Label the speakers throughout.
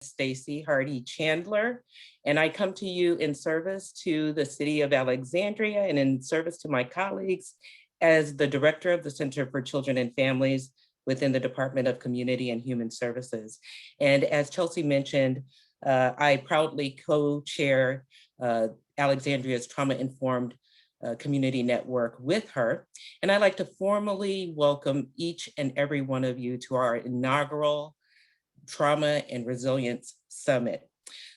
Speaker 1: Stacy Hardy Chandler, and I come to you in service to the city of Alexandria and in service to my colleagues as the director of the Center for Children and Families within the Department of Community and Human Services. And as Chelsea mentioned, I proudly co-chair Alexandria's Trauma-Informed Community Network with her. And I'd like to formally welcome each and every one of you to our inaugural Trauma and Resilience Summit.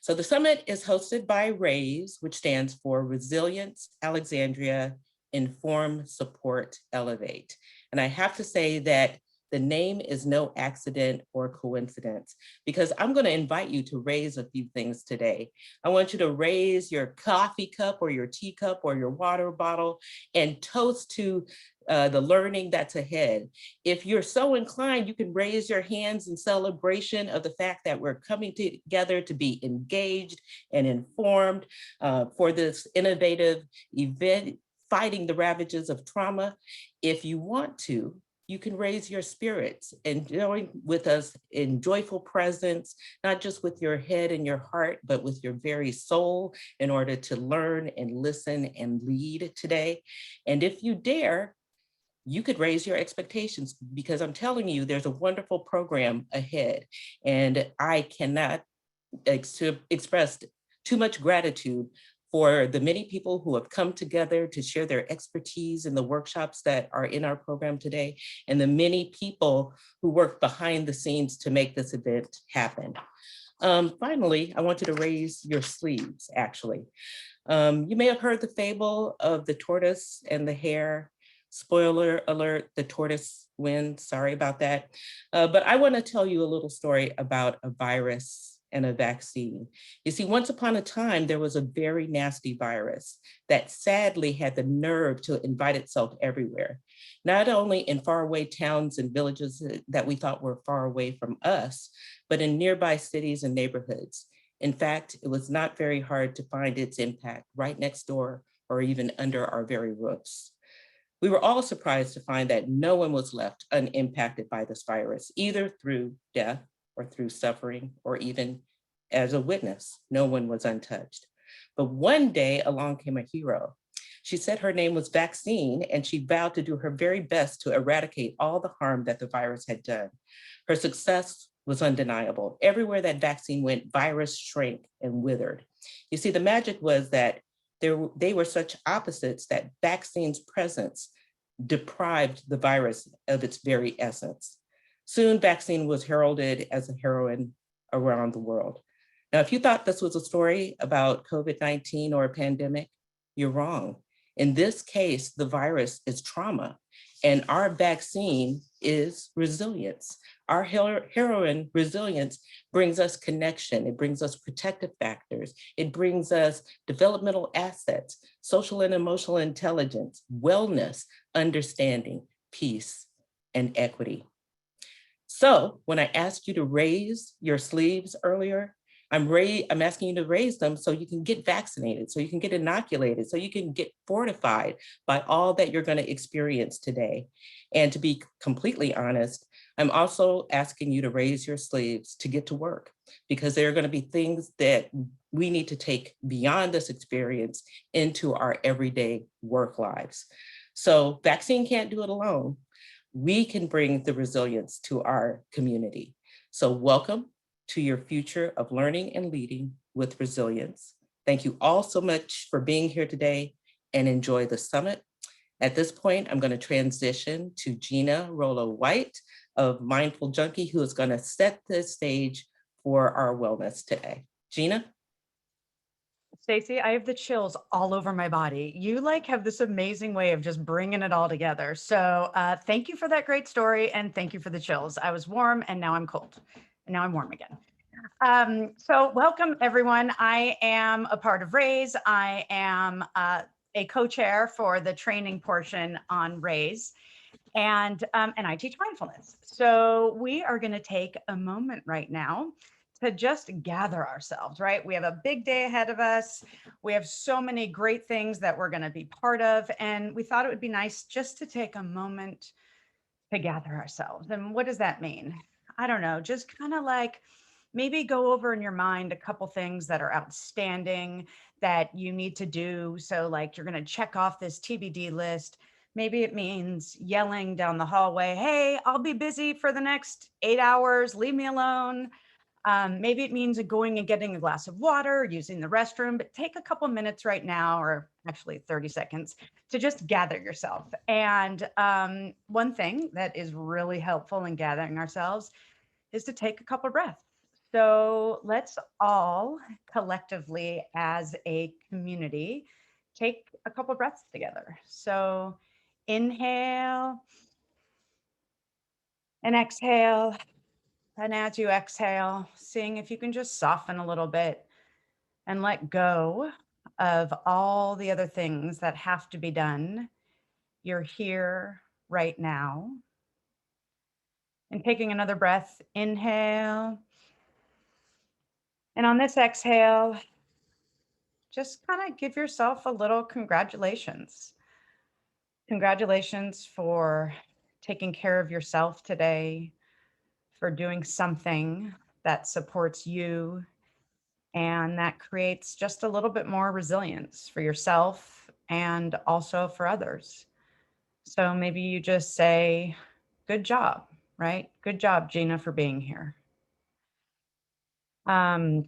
Speaker 1: So the summit is hosted by RAISE, which stands for Resilience, Alexandria, Inform, Support, Elevate. And I have to say that the name is no accident or coincidence, because I'm going to invite you to raise a few things today. I want you to raise your coffee cup or your teacup or your water bottle and toast to the learning that's ahead. If you're so inclined, you can raise your hands in celebration of the fact that we're coming together to be engaged and informed for this innovative event, fighting the ravages of trauma. If you want to, you can raise your spirits and join with us in joyful presence, not just with your head and your heart, but with your very soul in order to learn and listen and lead today. And if you dare, you could raise your expectations, because I'm telling you, there's a wonderful program ahead. And I cannot express too much gratitude for the many people who have come together to share their expertise in the workshops that are in our program today, and the many people who work behind the scenes to make this event happen. Finally, I want you to raise your sleeves, actually. You may have heard the fable of the tortoise and the hare. Spoiler alert, the tortoise wins, sorry about that. But I want to tell you a little story about a virus and a vaccine. You see, once upon a time, there was a very nasty virus that sadly had the nerve to invite itself everywhere, not only in faraway towns and villages that we thought were far away from us, but in nearby cities and neighborhoods. In fact, it was not very hard to find its impact right next door or even under our very roofs. We were all surprised to find that no one was left unimpacted by this virus, either through death or through suffering, or even as a witness. No one was untouched. But one day along came a hero. She said her name was Vaccine, and she vowed to do her very best to eradicate all the harm that the virus had done. Her success was undeniable. Everywhere that Vaccine went, virus shrank and withered. You see, the magic was that they were such opposites that Vaccine's presence deprived the virus of its very essence. Soon, Vaccine was heralded as a heroine around the world. Now, if you thought this was a story about COVID-19 or a pandemic, you're wrong. In this case, the virus is trauma, and our vaccine is resilience. Our heroine, resilience, brings us connection. It brings us protective factors. It brings us developmental assets, social and emotional intelligence, wellness, understanding, peace, and equity. So when I asked you to raise your sleeves earlier, I'm asking you to raise them so you can get vaccinated, so you can get inoculated, so you can get fortified by all that you're going to experience today. And to be completely honest, I'm also asking you to raise your sleeves to get to work, because there are going to be things that we need to take beyond this experience into our everyday work lives. So Vaccine can't do it alone. We can bring the resilience to our community. So welcome to your future of learning and leading with resilience. Thank you all so much for being here today, and enjoy the summit. At this point, I'm going to transition to Gina Rollo-White of Mindful Junkie, who is going to set the stage for our wellness today. Gina?
Speaker 2: Stacey, I have the chills all over my body. You have this amazing way of just bringing it all together. So thank you for that great story, and thank you for the chills. I was warm and now I'm cold, and now I'm warm again. So welcome everyone. I am a part of RAISE. I am a co-chair for the training portion on RAISE, and I teach mindfulness. So we are going to take a moment right now to just gather ourselves, right? We have a big day ahead of us. We have so many great things that we're going to be part of. And we thought it would be nice just to take a moment to gather ourselves. And what does that mean? I don't know, just kind of maybe go over in your mind a couple things that are outstanding that you need to do. So, like, you're going to check off this TBD list. Maybe it means yelling down the hallway, "Hey, I'll be busy for the next 8 hours. Leave me alone." Maybe it means going and getting a glass of water, using the restroom, but take a couple minutes right now, or actually 30 seconds, to just gather yourself. And one thing that is really helpful in gathering ourselves is to take a couple breaths. So let's all collectively, as a community, take a couple breaths together. So inhale and exhale. And as you exhale, seeing if you can just soften a little bit and let go of all the other things that have to be done. You're here right now. And taking another breath, inhale. And on this exhale, just kind of give yourself a little congratulations. Congratulations for taking care of yourself today, for doing something that supports you and that creates just a little bit more resilience for yourself and also for others. So maybe you just say, good job, right? Good job, Gina, for being here. Um,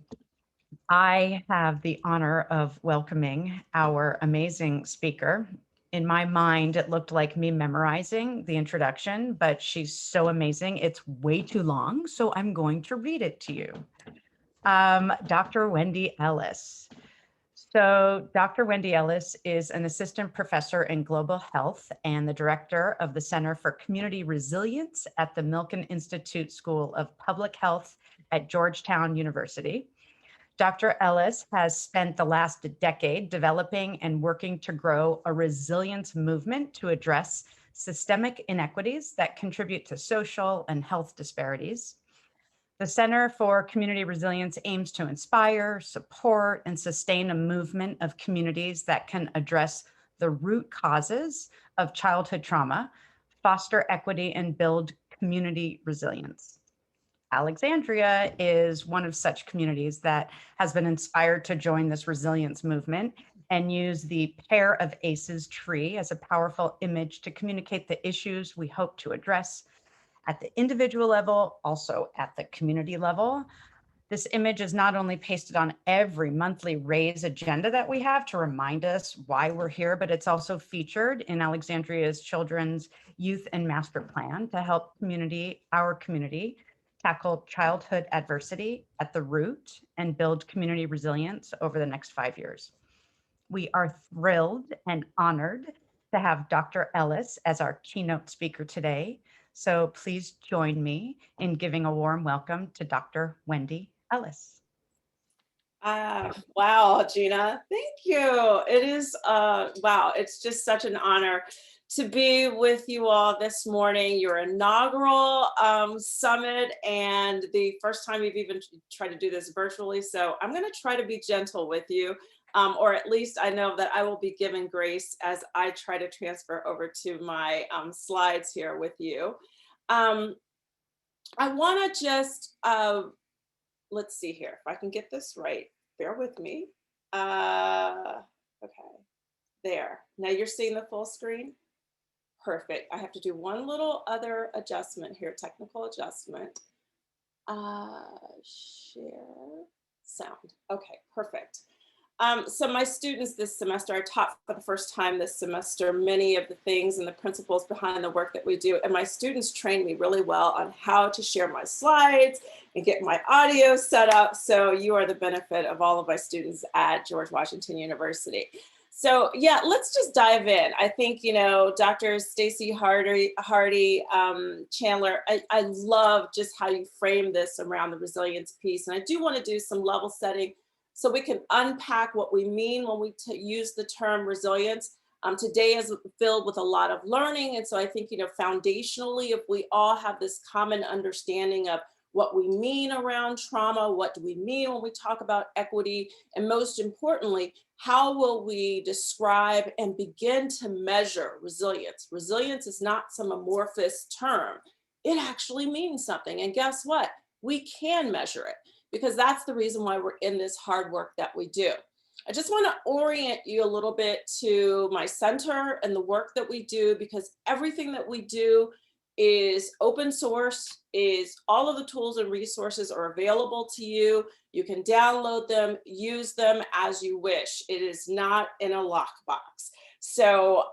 Speaker 2: I have the honor of welcoming our amazing speaker. In my mind, it looked like me memorizing the introduction, but she's so amazing. It's way too long, so I'm going to read it to you. Dr. Wendy Ellis. So Dr. Wendy Ellis is an assistant professor in global health and the director of the Center for Community Resilience at the Milken Institute School of Public Health at Georgetown University. Dr. Ellis has spent the last decade developing and working to grow a resilience movement to address systemic inequities that contribute to social and health disparities. The Center for Community Resilience aims to inspire, support, and sustain a movement of communities that can address the root causes of childhood trauma, foster equity, and build community resilience. Alexandria is one of such communities that has been inspired to join this resilience movement and use the Pair of Aces tree as a powerful image to communicate the issues we hope to address at the individual level, also at the community level. This image is not only pasted on every monthly RAISE agenda that we have to remind us why we're here, but it's also featured in Alexandria's Children's Youth and Master Plan to help our community, tackle childhood adversity at the root and build community resilience over the next 5 years. We are thrilled and honored to have Dr. Ellis as our keynote speaker today. So please join me in giving a warm welcome to Dr. Wendy Ellis.
Speaker 3: Wow, Gina, thank you. It is, wow, it's just such an honor to be with you all this morning, your inaugural summit, and the first time you've even tried to do this virtually. So I'm going to try to be gentle with you, or at least I know that I will be given grace as I try to transfer over to my slides here with you. I want to just, let's see here, if I can get this right, bear with me. Okay, there. Now you're seeing the full screen? Perfect. I have to do one little other adjustment here, technical adjustment. Share sound. Okay, perfect. So my students this semester, I taught for the first time this semester many of the things and the principles behind the work that we do. And my students trained me really well on how to share my slides and get my audio set up. So you are the benefit of all of my students at George Washington University. So yeah, let's just dive in. I think, you know, Dr. Stacy Hardy Chandler, I love just how you frame this around the resilience piece. And I do want to do some level setting so we can unpack what we mean when we use the term resilience. Today is filled with a lot of learning. And so I think, you know, foundationally, if we all have this common understanding of what we mean around trauma, what do we mean when we talk about equity, and most importantly, how will we describe and begin to measure resilience? Resilience is not some amorphous term. It actually means something. And guess what? We can measure it. because that's the reason why we're in this hard work that we do. I just want to orient you a little bit to my center and the work that we do, because everything that we do is open source, is all of the tools and resources are available to you. You can download them, use them as you wish. It is not in a lockbox. So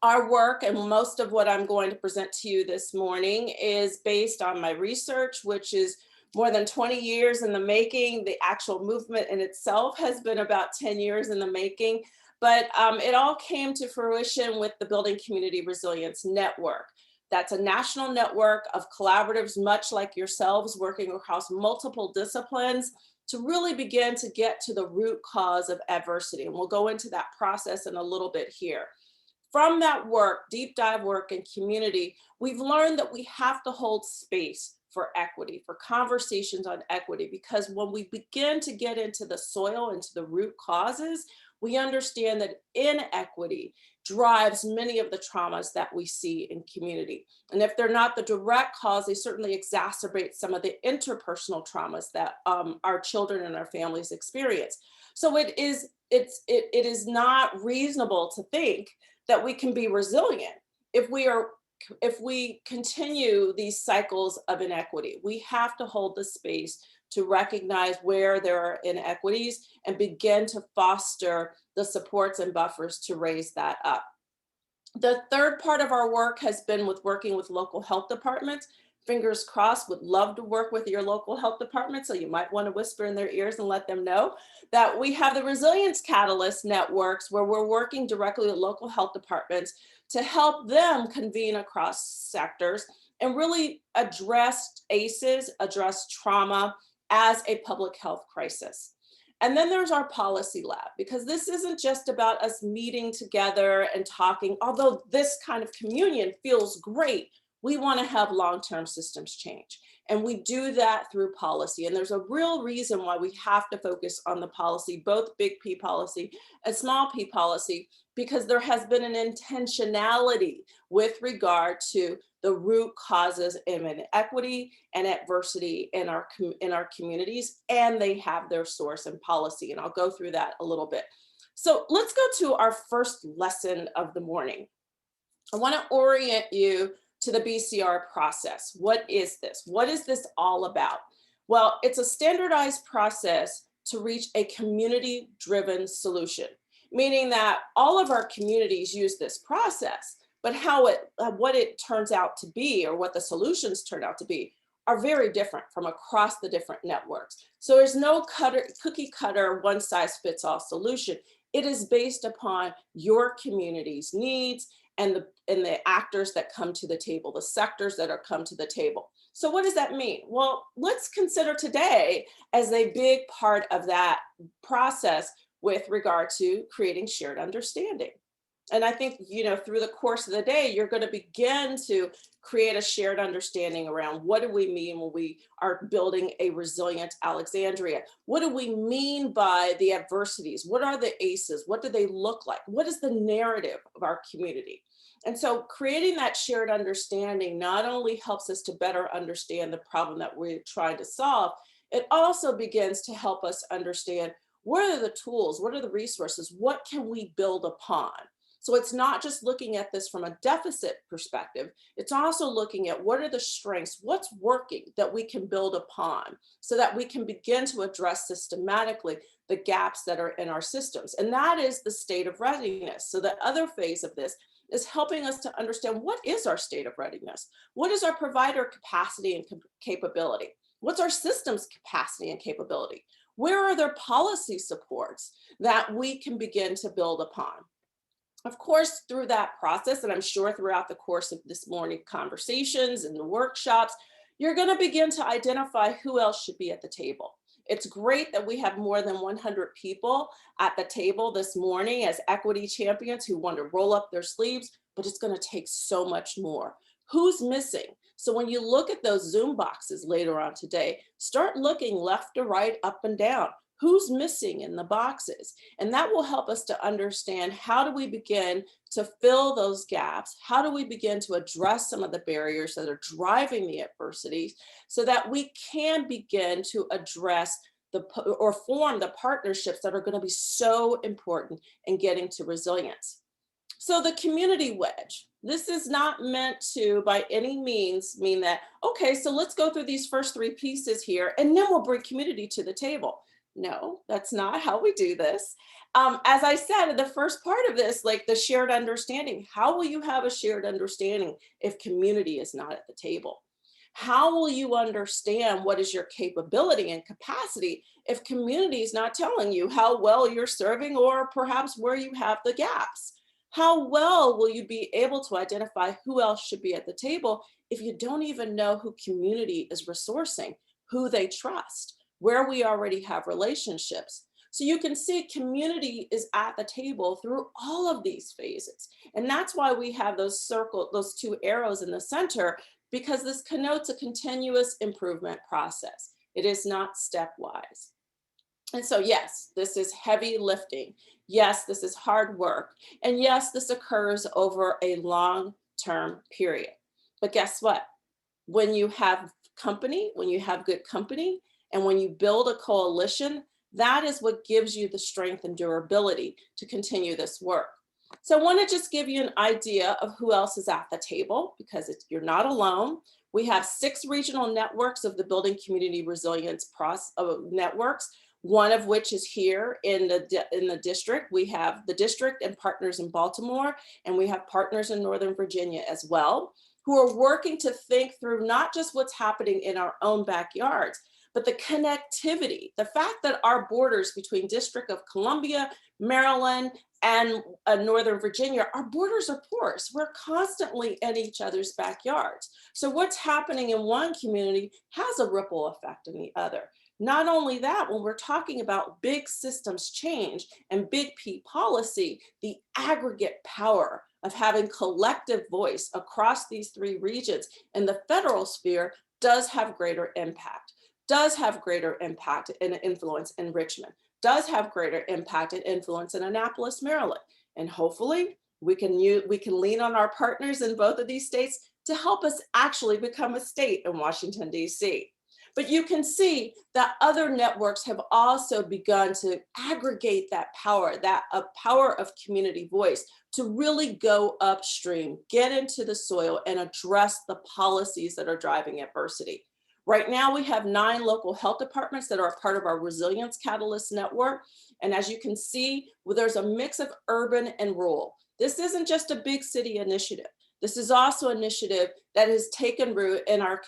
Speaker 3: our work and most of what I'm going to present to you this morning is based on my research, which is more than 20 years in the making. The actual movement in itself has been about 10 years in the making, but it all came to fruition with the Building Community Resilience Network. That's a national network of collaboratives, much like yourselves, working across multiple disciplines to really begin to get to the root cause of adversity. And we'll go into that process in a little bit here. From that work, deep dive work in community, we've learned that we have to hold space for equity, for conversations on equity, because when we begin to get into the soil, into the root causes, we understand that inequity drives many of the traumas that we see in community. And if they're not the direct cause, they certainly exacerbate some of the interpersonal traumas that our children and our families experience. So it is not reasonable to think that we can be resilient if we continue these cycles of inequity. We have to hold the space to recognize where there are inequities and begin to foster the supports and buffers to raise that up. The third part of our work has been with working with local health departments. Fingers crossed, would love to work with your local health department. So you might want to whisper in their ears and let them know that we have the Resilience Catalyst networks where we're working directly with local health departments to help them convene across sectors and really address ACEs, address trauma as a public health crisis. And then there's our policy lab, because this isn't just about us meeting together and talking, although this kind of communion feels great. We want to have long-term systems change. And we do that through policy. And there's a real reason why we have to focus on the policy, both big P policy and small p policy, because there has been an intentionality with regard to the root causes of inequity and adversity in our communities, and they have their source in policy. And I'll go through that a little bit. So let's go to our first lesson of the morning. I want to orient you to the BCR process. What is this? What is this all about? Well, it's a standardized process to reach a community-driven solution, meaning that all of our communities use this process, but what it turns out to be, or what the solutions turn out to be, are very different from across the different networks. So there's no cookie cutter, one size fits all solution. It is based upon your community's needs and the actors that come to the table, the sectors that are come to the table. So what does that mean? Well, let's consider today as a big part of that process with regard to creating shared understanding. And I think, through the course of the day, you're going to begin to create a shared understanding around what do we mean when we are building a resilient Alexandria? What do we mean by the adversities? What are the ACEs? What do they look like? What is the narrative of our community? And so creating that shared understanding not only helps us to better understand the problem that we're trying to solve, it also begins to help us understand what are the tools, what are the resources, what can we build upon? So it's not just looking at this from a deficit perspective, it's also looking at what are the strengths, what's working that we can build upon so that we can begin to address systematically the gaps that are in our systems. And that is the state of readiness. So the other phase of this is helping us to understand what is our state of readiness? What is our provider capacity and capability? What's our systems capacity and capability? Where are there policy supports that we can begin to build upon? Of course, through that process, and I'm sure throughout the course of this morning conversations and the workshops, you're going to begin to identify who else should be at the table. It's great that we have more than 100 people at the table this morning as equity champions who want to roll up their sleeves, but it's going to take so much more. Who's missing? So when you look at those Zoom boxes later on today, start looking left to right, up and down. Who's missing in the boxes? And that will help us to understand, how do we begin to fill those gaps? How do we begin to address some of the barriers that are driving the adversity, so that we can begin to address or form the partnerships that are going to be so important in getting to resilience. So the community wedge, this is not meant to by any means mean that, okay, so let's go through these first three pieces here and then we'll bring community to the table. No, that's not how we do this. As I said in the first part of this, like the shared understanding, how will you have a shared understanding if community is not at the table? How will you understand what is your capability and capacity if community is not telling you how well you're serving, or perhaps where you have the gaps? How well will you be able to identify who else should be at the table if you don't even know who community is resourcing, who they trust, where we already have relationships? So you can see community is at the table through all of these phases. And that's why we have those two arrows in the center, because this connotes a continuous improvement process. It is not stepwise. And so, yes, this is heavy lifting. Yes, this is hard work. And yes, this occurs over a long-term period. But guess what? When you have company, when you have good company, and when you build a coalition, that is what gives you the strength and durability to continue this work. So I want to just give you an idea of who else is at the table, because you're not alone. We have 6 regional networks of the Building Community Resilience networks, one of which is here in the district. We have the district and partners in Baltimore, and we have partners in Northern Virginia as well, who are working to think through not just what's happening in our own backyards, but the connectivity, the fact that our borders between District of Columbia, Maryland, and Northern Virginia, our borders are porous. We're constantly in each other's backyards. So what's happening in one community has a ripple effect in the other. Not only that, when we're talking about big systems change and big P policy, the aggregate power of having collective voice across these 3 regions in the federal sphere does have greater impact, does have greater impact and influence in Richmond, does have greater impact and influence in Annapolis, Maryland. And hopefully we can lean on our partners in both of these states to help us actually become a state in Washington, D.C. But you can see that other networks have also begun to aggregate that power of community voice to really go upstream, get into the soil, and address the policies that are driving adversity. Right now, we have 9 local health departments that are a part of our Resilience Catalyst Network. And as you can see, there's a mix of urban and rural. This isn't just a big city initiative. This is also an initiative that has taken root in our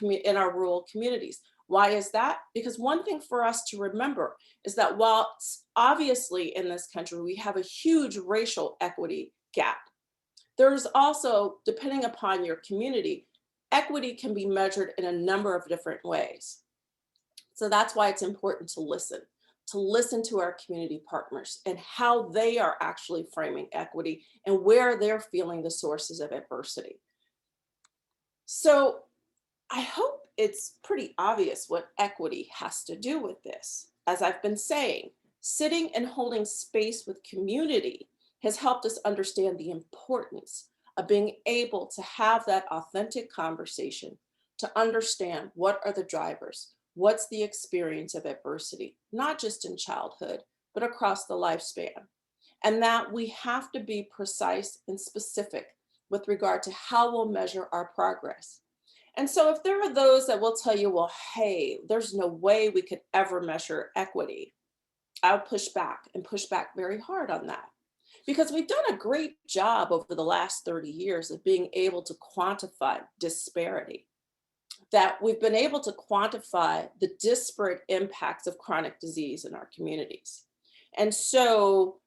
Speaker 3: rural communities. Why is that? Because one thing for us to remember is that while obviously in this country we have a huge racial equity gap, there's also, depending upon your community, equity can be measured in a number of different ways. So that's why it's important to listen to our community partners and how they are actually framing equity and where they're feeling the sources of adversity. So I hope it's pretty obvious what equity has to do with this. As I've been saying, sitting and holding space with community has helped us understand the importance of being able to have that authentic conversation, to understand what are the drivers, what's the experience of adversity, not just in childhood, but across the lifespan. And that we have to be precise and specific with regard to how we'll measure our progress. And so if there are those that will tell you, well, hey, there's no way we could ever measure equity, I'll push back very hard on that. Because we've done a great job over the last 30 years of being able to quantify disparity, that we've been able to quantify the disparate impacts of chronic disease in our communities. And so,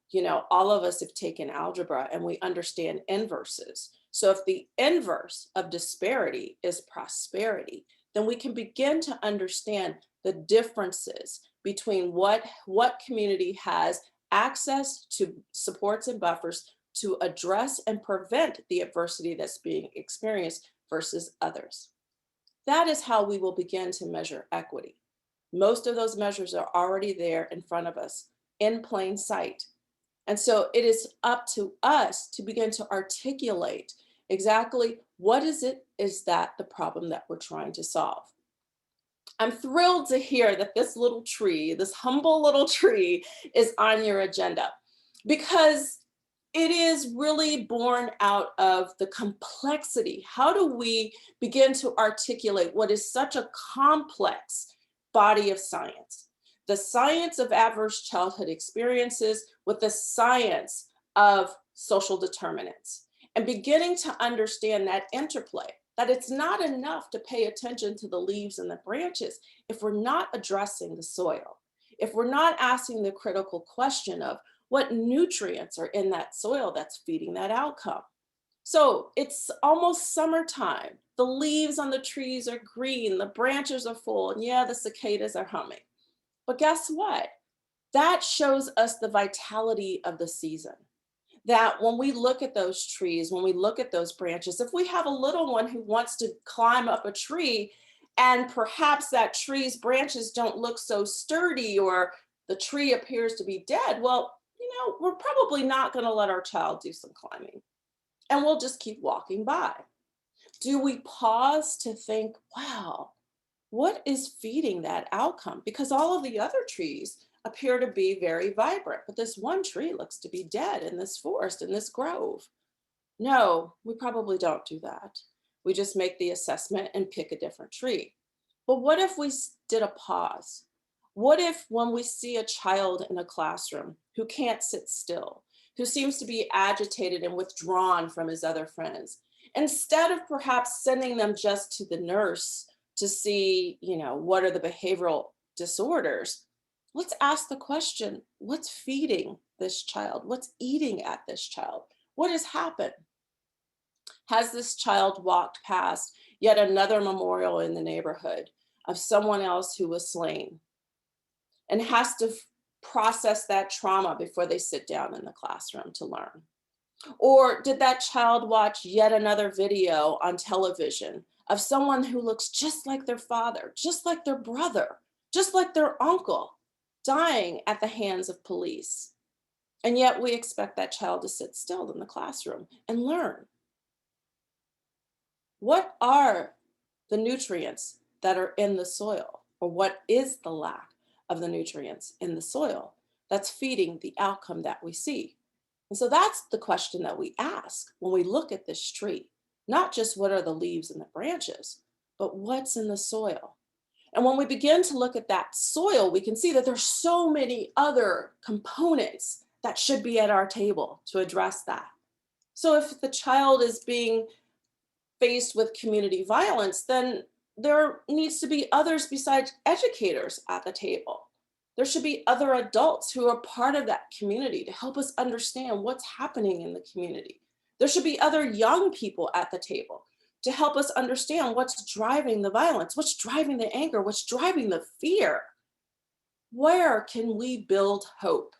Speaker 3: all of us have taken algebra and we understand inverses. So if the inverse of disparity is prosperity, then we can begin to understand the differences between what community has access to supports and buffers to address and prevent the adversity that's being experienced versus others. That is how we will begin to measure equity. Most of those measures are already there in front of us in plain sight. And so it is up to us to begin to articulate exactly what is that the problem that we're trying to solve. I'm thrilled to hear that this little tree, this humble little tree, is on your agenda because it is really born out of the complexity. How do we begin to articulate what is such a complex body of science? The science of adverse childhood experiences with the science of social determinants, and beginning to understand that interplay, that it's not enough to pay attention to the leaves and the branches if we're not addressing the soil, if we're not asking the critical question of what nutrients are in that soil that's feeding that outcome. So it's almost summertime. The leaves on the trees are green, the branches are full, and yeah, the cicadas are humming. But guess what? That shows us the vitality of the season. That when we look at those trees, when we look at those branches, if we have a little one who wants to climb up a tree and perhaps that tree's branches don't look so sturdy or the tree appears to be dead, well, we're probably not going to let our child do some climbing and we'll just keep walking by. Do we pause to think, wow, what is feeding that outcome? Because all of the other trees appear to be very vibrant, but this one tree looks to be dead in this forest, in this grove. No, we probably don't do that. We just make the assessment and pick a different tree. But what if we did a pause? What if when we see a child in a classroom who can't sit still, who seems to be agitated and withdrawn from his other friends, instead of perhaps sending them just to the nurse to see, what are the behavioral disorders, let's ask the question, what's feeding this child? What's eating at this child? What has happened? Has this child walked past yet another memorial in the neighborhood of someone else who was slain and has to process that trauma before they sit down in the classroom to learn? Or did that child watch yet another video on television of someone who looks just like their father, just like their brother, just like their uncle, dying at the hands of police? And yet we expect that child to sit still in the classroom and learn. What are the nutrients that are in the soil? Or what is the lack of the nutrients in the soil that's feeding the outcome that we see? And so that's the question that we ask when we look at this tree, not just what are the leaves and the branches, but what's in the soil. And when we begin to look at that soil, we can see that there's so many other components that should be at our table to address that. So if the child is being faced with community violence, then there needs to be others besides educators at the table. There should be other adults who are part of that community to help us understand what's happening in the community. There should be other young people at the table to help us understand what's driving the violence, what's driving the anger, what's driving the fear. Where can we build hope?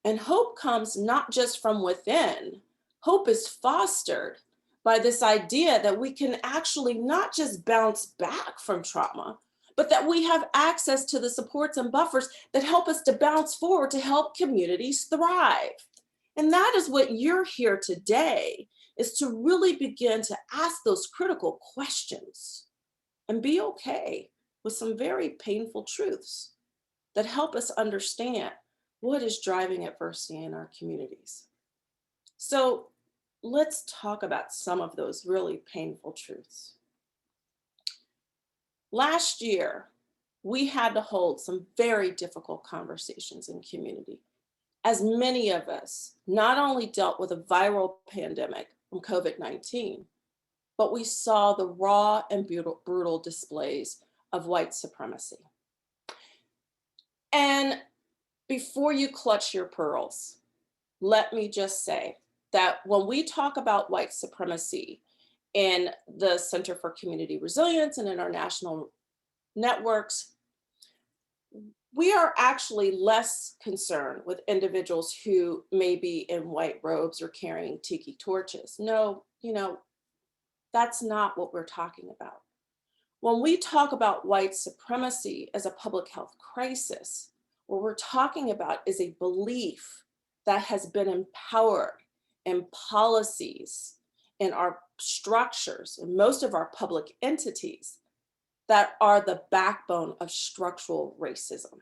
Speaker 3: And hope comes not just from within. Hope is fostered by this idea that we can actually not just bounce back from trauma, but that we have access to the supports and buffers that help us to bounce forward to help communities thrive. And that is what you're here today, is to really begin to ask those critical questions and be okay with some very painful truths that help us understand what is driving adversity in our communities. So let's talk about some of those really painful truths. Last year, we had to hold some very difficult conversations in community, as many of us not only dealt with a viral pandemic from COVID-19, but we saw the raw and brutal displays of white supremacy. And before you clutch your pearls, let me just say that when we talk about white supremacy in the Center for Community Resilience and in our national networks, we are actually less concerned with individuals who may be in white robes or carrying tiki torches. No, that's not what we're talking about. When we talk about white supremacy as a public health crisis, what we're talking about is a belief that has been empowered in policies, in our structures, in most of our public entities that are the backbone of structural racism.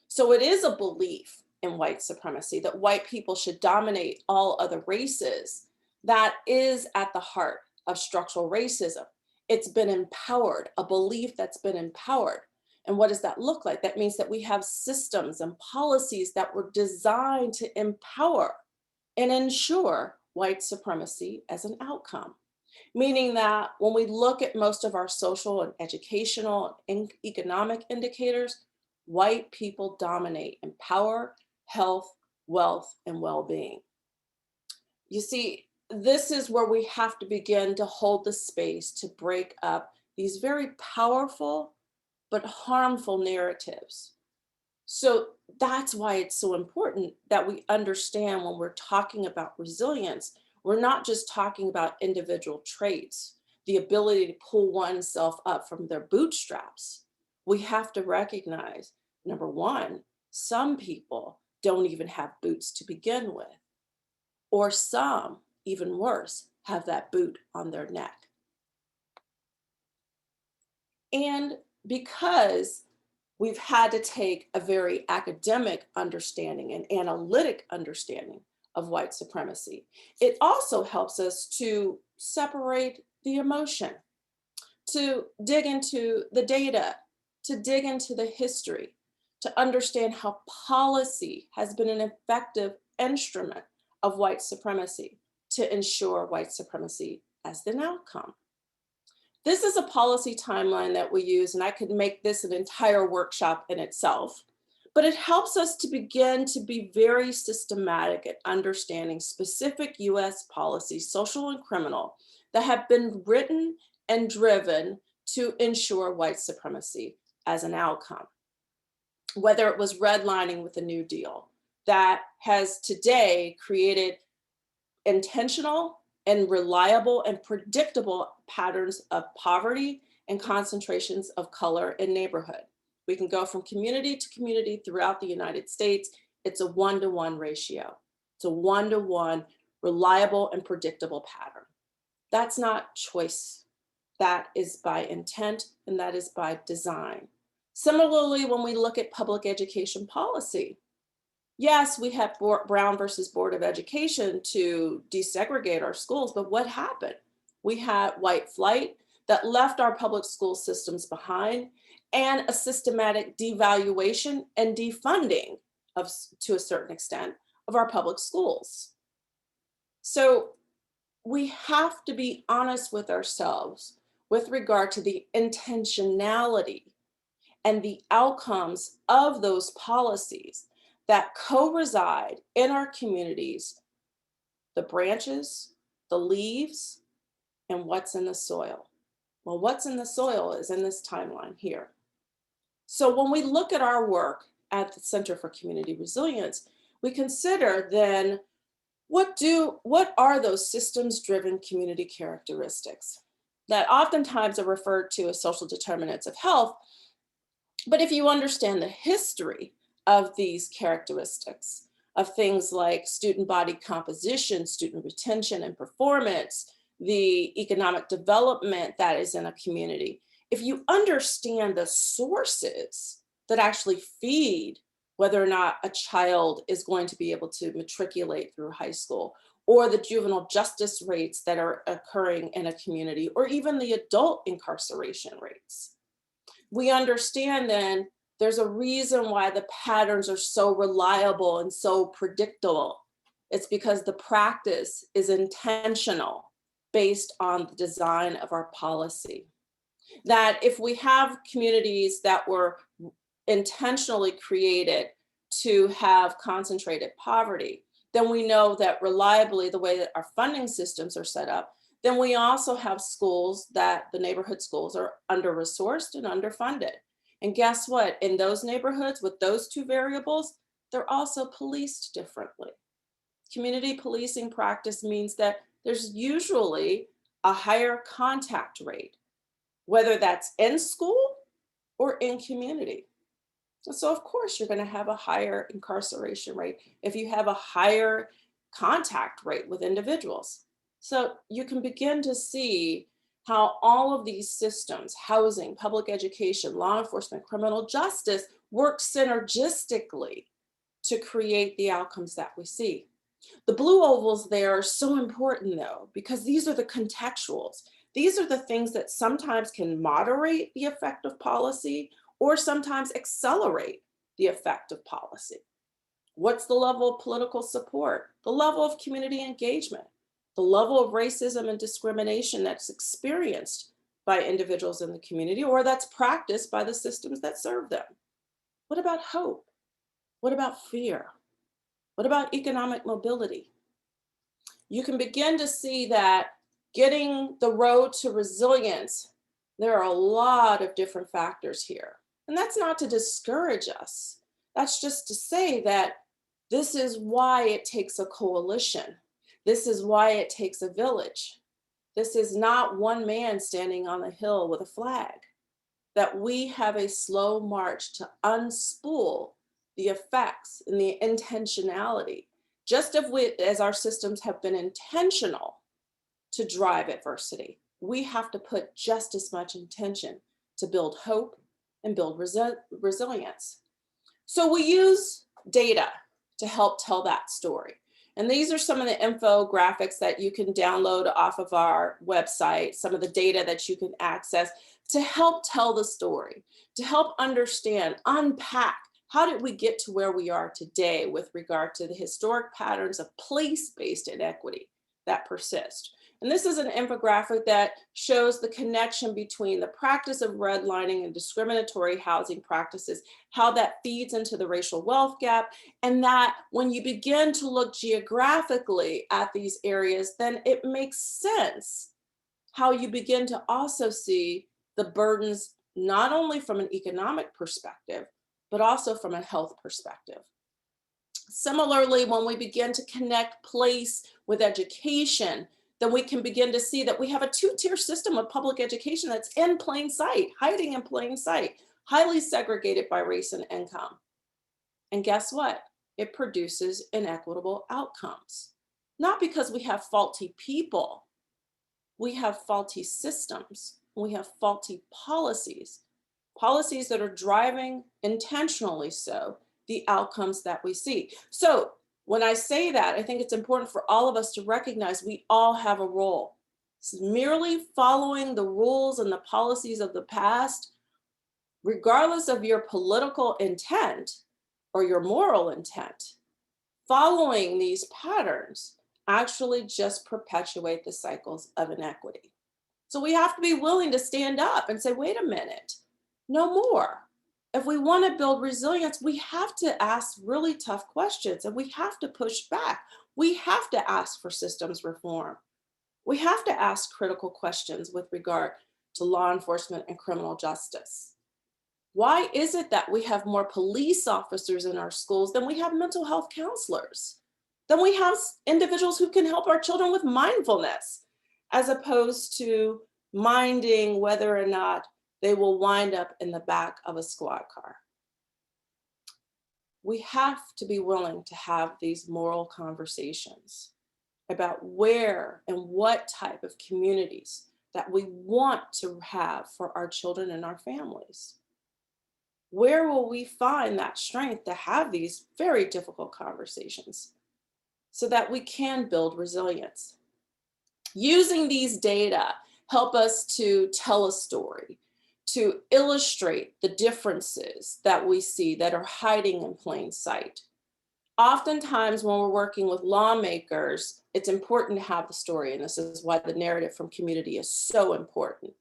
Speaker 3: So it is a belief in white supremacy that white people should dominate all other races that is at the heart of structural racism. It's been empowered, a belief that's been empowered. And what does that look like? That means that we have systems and policies that were designed to empower and ensure white supremacy as an outcome. Meaning that when we look at most of our social and educational and economic indicators, white people dominate in power, health, wealth, and well-being. You see, this is where we have to begin to hold the space to break up these very powerful but harmful narratives. So that's why it's so important that we understand when we're talking about resilience, we're not just talking about individual traits, the ability to pull oneself up from their bootstraps. We have to recognize, number one, some people don't even have boots to begin with, or some, even worse, have that boot on their neck. And because we've had to take a very academic understanding and analytic understanding of white supremacy, it also helps us to separate the emotion, to dig into the data, to dig into the history, to understand how policy has been an effective instrument of white supremacy to ensure white supremacy as an outcome. This is a policy timeline that we use, and I could make this an entire workshop in itself, but it helps us to begin to be very systematic at understanding specific US policies, social and criminal, that have been written and driven to ensure white supremacy as an outcome. Whether it was redlining with the New Deal, that has today created intentional and reliable and predictable patterns of poverty and concentrations of color in neighborhood. We can go from community to community throughout the United States. It's a 1-to-1 ratio. It's a 1-to-1 reliable and predictable pattern. That's not choice. That is by intent, and that is by design. Similarly, when we look at public education policy, yes, we had Brown versus Board of Education to desegregate our schools, but what happened? We had white flight that left our public school systems behind, and a systematic devaluation and defunding of, to a certain extent, of our public schools. So we have to be honest with ourselves with regard to the intentionality and the outcomes of those policies that co-reside in our communities, the branches, the leaves, and what's in the soil. Well, what's in the soil is in this timeline here. So when we look at our work at the Center for Community Resilience, we consider then what are those systems-driven community characteristics that oftentimes are referred to as social determinants of health. But if you understand the history of these characteristics, of things like student body composition, student retention and performance, the economic development that is in a community, if you understand the sources that actually feed whether or not a child is going to be able to matriculate through high school, or the juvenile justice rates that are occurring in a community, or even the adult incarceration rates, we understand then there's a reason why the patterns are so reliable and so predictable. It's because the practice is intentional based on the design of our policy. That if we have communities that were intentionally created to have concentrated poverty, then we know that reliably the way that our funding systems are set up, then we also have schools that the neighborhood schools are under-resourced and underfunded. And guess what? In those neighborhoods with those two variables, they're also policed differently. Community policing practice means that there's usually a higher contact rate whether that's in school or in community. And so of course you're going to have a higher incarceration rate if you have a higher contact rate with individuals. So you can begin to see how all of these systems, housing, public education, law enforcement, criminal justice, work synergistically to create the outcomes that we see. The blue ovals there are so important though, because these are the contextuals. These are the things that sometimes can moderate the effect of policy or sometimes accelerate the effect of policy. What's the level of political support? The level of community engagement, the level of racism and discrimination that's experienced by individuals in the community or that's practiced by the systems that serve them. What about hope? What about fear? What about economic mobility? You can begin to see that getting the road to resilience, there are a lot of different factors here. And that's not to discourage us. That's just to say that this is why it takes a coalition. This is why it takes a village. This is not one man standing on the hill with a flag. That we have a slow march to unspool the effects and the intentionality, just as our systems have been intentional to drive adversity. We have to put just as much intention to build hope and build resilience. So we use data to help tell that story. And these are some of the infographics that you can download off of our website, some of the data that you can access to help tell the story, to help understand, unpack, how did we get to where we are today with regard to the historic patterns of place-based inequity that persist. And this is an infographic that shows the connection between the practice of redlining and discriminatory housing practices, how that feeds into the racial wealth gap, and that when you begin to look geographically at these areas, then it makes sense how you begin to also see the burdens, not only from an economic perspective, but also from a health perspective. Similarly, when we begin to connect place with education, then we can begin to see that we have a two-tier system of public education that's in plain sight, hiding in plain sight, highly segregated by race and income. And guess what? It produces inequitable outcomes. Not because we have faulty people, we have faulty systems, we have faulty policies, policies that are driving intentionally so the outcomes that we see. So when I say that, I think it's important for all of us to recognize we all have a role. Merely following the rules and the policies of the past, regardless of your political intent or your moral intent, following these patterns actually just perpetuate the cycles of inequity. So we have to be willing to stand up and say, wait a minute, no more. If we want to build resilience, we have to ask really tough questions and we have to push back. We have to ask for systems reform. We have to ask critical questions with regard to law enforcement and criminal justice. Why is it that we have more police officers in our schools than we have mental health counselors? Then we have individuals who can help our children with mindfulness, as opposed to minding whether or not they will wind up in the back of a squad car. We have to be willing to have these moral conversations about where and what type of communities that we want to have for our children and our families. Where will we find that strength to have these very difficult conversations so that we can build resilience? Using these data help us to tell a story, to illustrate the differences that we see that are hiding in plain sight. Oftentimes when we're working with lawmakers, it's important to have the story, and this is why the narrative from community is so important.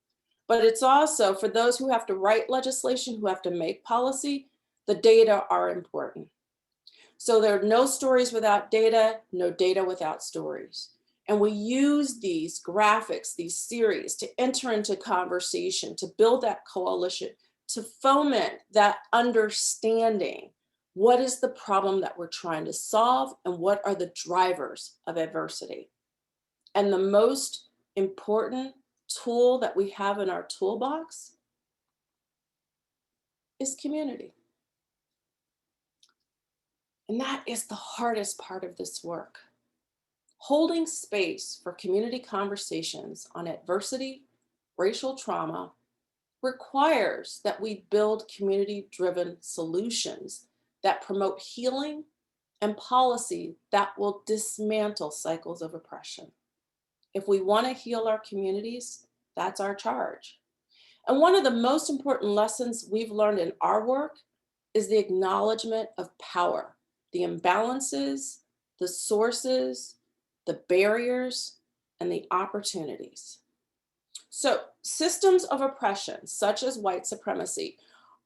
Speaker 3: But it's also for those who have to write legislation, who have to make policy, the data are important. So there are no stories without data, no data without stories. And we use these graphics, these series to enter into conversation, to build that coalition, to foment that understanding. What is the problem that we're trying to solve and what are the drivers of adversity? And the most important tool that we have in our toolbox is community. And that is the hardest part of this work. Holding space for community conversations on adversity, racial trauma, requires that we build community-driven solutions that promote healing and policy that will dismantle cycles of oppression. If we want to heal our communities, that's our charge. And one of the most important lessons we've learned in our work is the acknowledgement of power, the imbalances, the sources, the barriers, and the opportunities. So systems of oppression, such as white supremacy,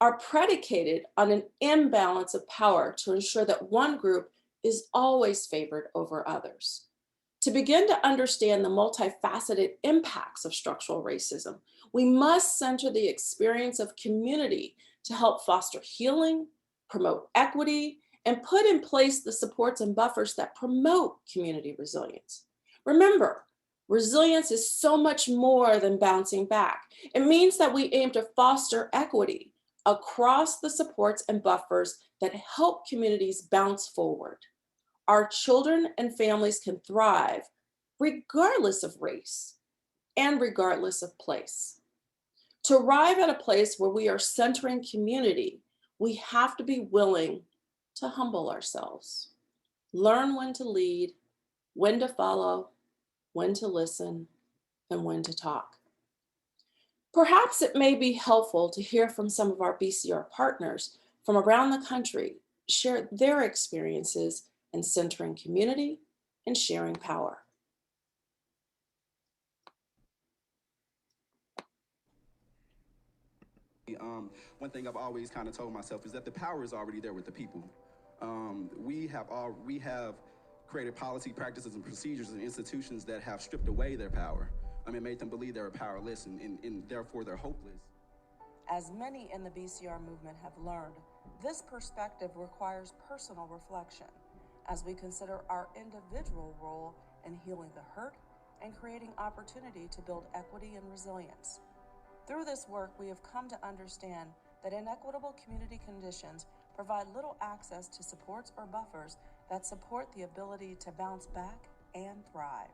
Speaker 3: are predicated on an imbalance of power to ensure that one group is always favored over others. To begin to understand the multifaceted impacts of structural racism, we must center the experience of community to help foster healing, promote equity, and put in place the supports and buffers that promote community resilience. Remember, resilience is so much more than bouncing back. It means that we aim to foster equity across the supports and buffers that help communities bounce forward. Our children and families can thrive regardless of race and regardless of place. To arrive at a place where we are centering community, we have to be willing to humble ourselves, learn when to lead, when to follow, when to listen, and when to talk. Perhaps it may be helpful to hear from some of our BCR partners from around the country share their experiences in centering community and sharing power.
Speaker 4: One thing I've always kind of told myself is that the power is already there with the people. We have created policy, practices, and procedures and institutions that have stripped away their power. Made them believe they were powerless and therefore they're hopeless.
Speaker 5: As many in the BCR movement have learned, this perspective requires personal reflection as we consider our individual role in healing the hurt and creating opportunity to build equity and resilience. Through this work, we have come to understand that inequitable community conditions provide little access to supports or buffers that support the ability to bounce back and thrive.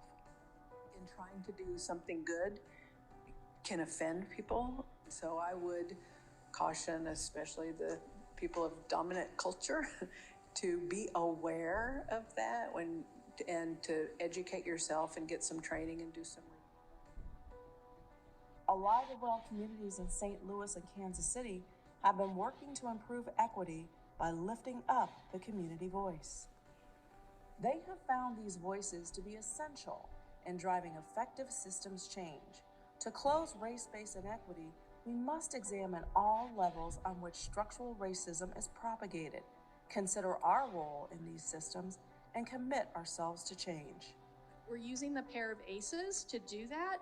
Speaker 6: In trying to do something good can offend people. So I would caution, especially the people of dominant culture, to be aware of that and to educate yourself and get some training and do some.
Speaker 5: Alive and Well communities in St. Louis and Kansas City have been working to improve equity by lifting up the community voice. They have found these voices to be essential in driving effective systems change. To close race-based inequity, we must examine all levels on which structural racism is propagated, consider our role in these systems, and commit ourselves to change.
Speaker 7: We're using the pair of ACEs to do that,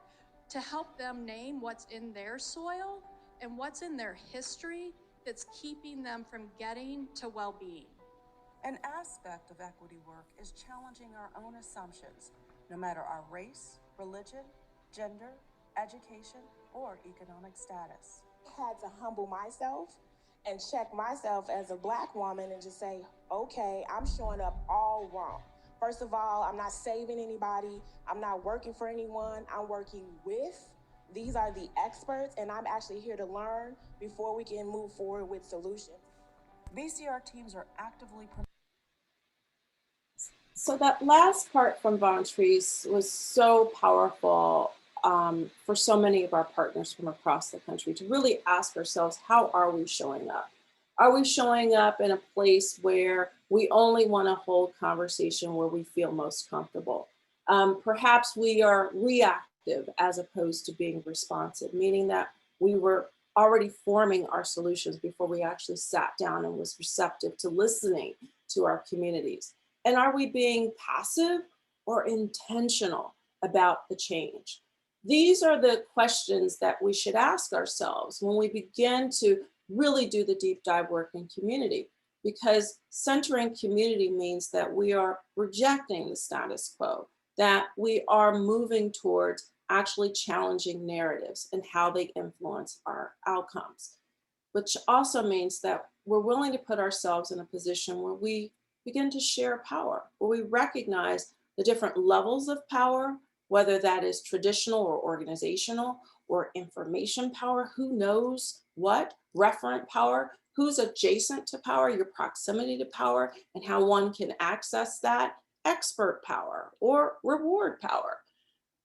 Speaker 7: to help them name what's in their soil and what's in their history that's keeping them from getting to well-being.
Speaker 5: An aspect of equity work is challenging our own assumptions, no matter our race, religion, gender, education, or economic status.
Speaker 8: I had to humble myself and check myself as a Black woman and just say, okay, I'm showing up all wrong. First of all, I'm not saving anybody. I'm not working for anyone. I'm working with. These are the experts, and I'm actually here to learn before we can move forward with solutions.
Speaker 5: BCR teams are actively.
Speaker 3: So that last part from Von Treese was so powerful for so many of our partners from across the country to really ask ourselves, how are we showing up? Are we showing up in a place where we only want to hold conversation where we feel most comfortable? Perhaps we are reactive as opposed to being responsive, meaning that we were already forming our solutions before we actually sat down and was receptive to listening to our communities. And are we being passive or intentional about the change? These are the questions that we should ask ourselves when we begin to really do the deep dive work in community, because centering community means that we are rejecting the status quo, that we are moving towards actually challenging narratives and how they influence our outcomes, which also means that we're willing to put ourselves in a position where we begin to share power, where we recognize the different levels of power, whether that is traditional or organizational or information power, who knows what, referent power, who's adjacent to power, your proximity to power, and how one can access that, expert power or reward power.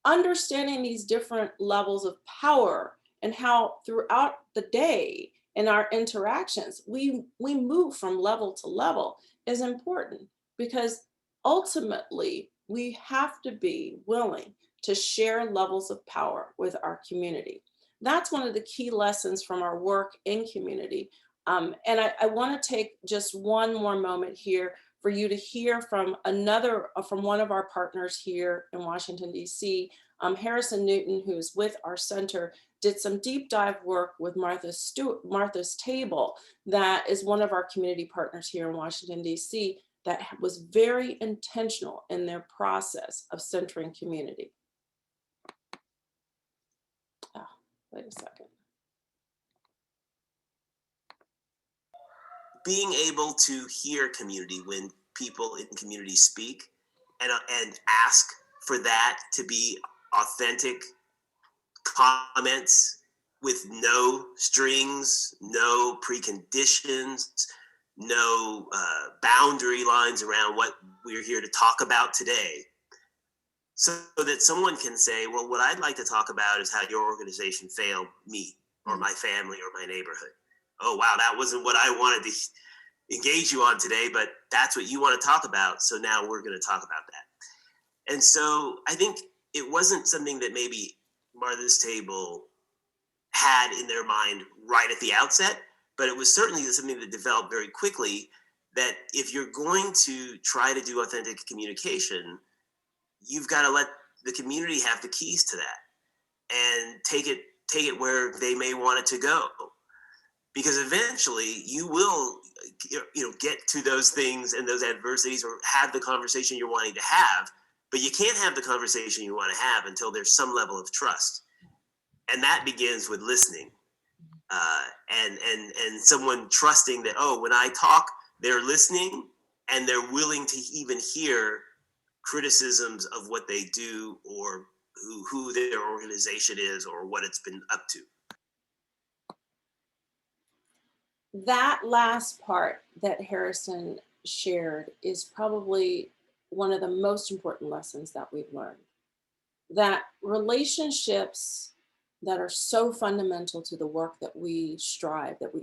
Speaker 3: Understanding these different levels of power and how throughout the day in our interactions, we move from level to level is important, because ultimately we have to be willing to share levels of power with our community. That's one of the key lessons from our work in community. And I want to take just one more moment here for you to hear from from one of our partners here in Washington, D.C. Harrison Newton, who's with our center, did some deep dive work with Martha's Table, that is one of our community partners here in Washington, D.C., that was very intentional in their process of centering community. Oh, wait a second.
Speaker 9: Being able to hear community when people in community speak and ask for that to be authentic comments with no strings, no preconditions, no boundary lines around what we're here to talk about today. So that someone can say, well, what I'd like to talk about is how your organization failed me or my family or my neighborhood. Oh, wow, that wasn't what I wanted to engage you on today, but that's what you want to talk about. So now we're going to talk about that. And so I think it wasn't something that maybe Martha's Table had in their mind right at the outset, but it was certainly something that developed very quickly, that if you're going to try to do authentic communication, you've got to let the community have the keys to that and take it where they may want it to go. Because eventually you will, get to those things and those adversities or have the conversation you're wanting to have, but you can't have the conversation you want to have until there's some level of trust. And that begins with listening, and someone trusting that, oh, when I talk, they're listening and they're willing to even hear criticisms of what they do or who their organization is or what it's been up to.
Speaker 3: That last part that Harrison shared is probably one of the most important lessons that we've learned. That relationships that are so fundamental to the work that we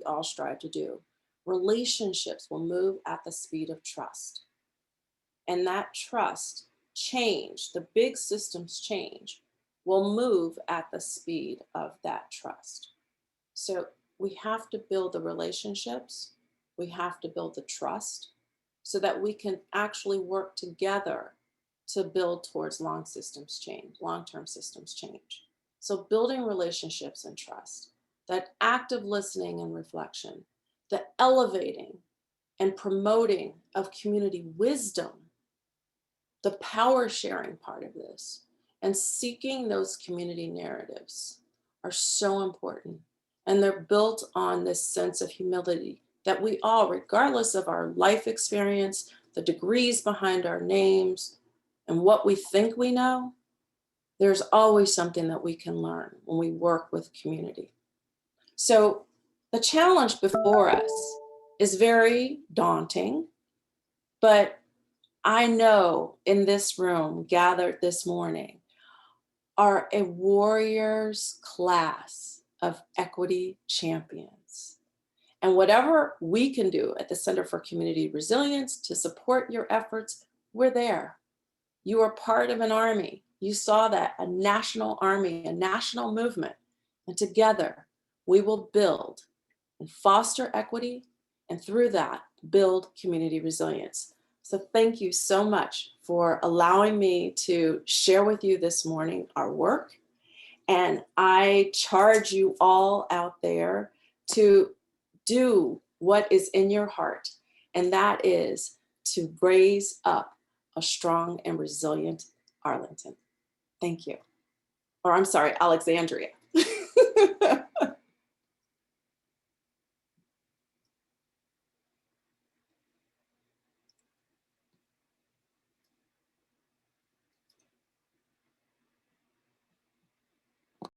Speaker 3: all strive to do, relationships will move at the speed of trust. And that trust change, the big systems change, will move at the speed of that trust. So we have to build the relationships, we have to build the trust so that we can actually work together to build towards long-term systems change. So building relationships and trust, that active listening and reflection, the elevating and promoting of community wisdom, the power sharing part of this, and seeking those community narratives are so important. And they're built on this sense of humility that we all, regardless of our life experience, the degrees behind our names, and what we think we know, there's always something that we can learn when we work with community. So the challenge before us is very daunting, but I know in this room gathered this morning are a warriors class of equity champions. And whatever we can do at the Center for Community Resilience to support your efforts, we're there. You are part of an army. You saw that, a national army, a national movement. And together we will build and foster equity, and through that, build community resilience. So thank you so much for allowing me to share with you this morning our work. And I charge you all out there to do what is in your heart, and that is to raise up a strong and resilient Arlington. Thank you. or I'm sorry, Alexandria.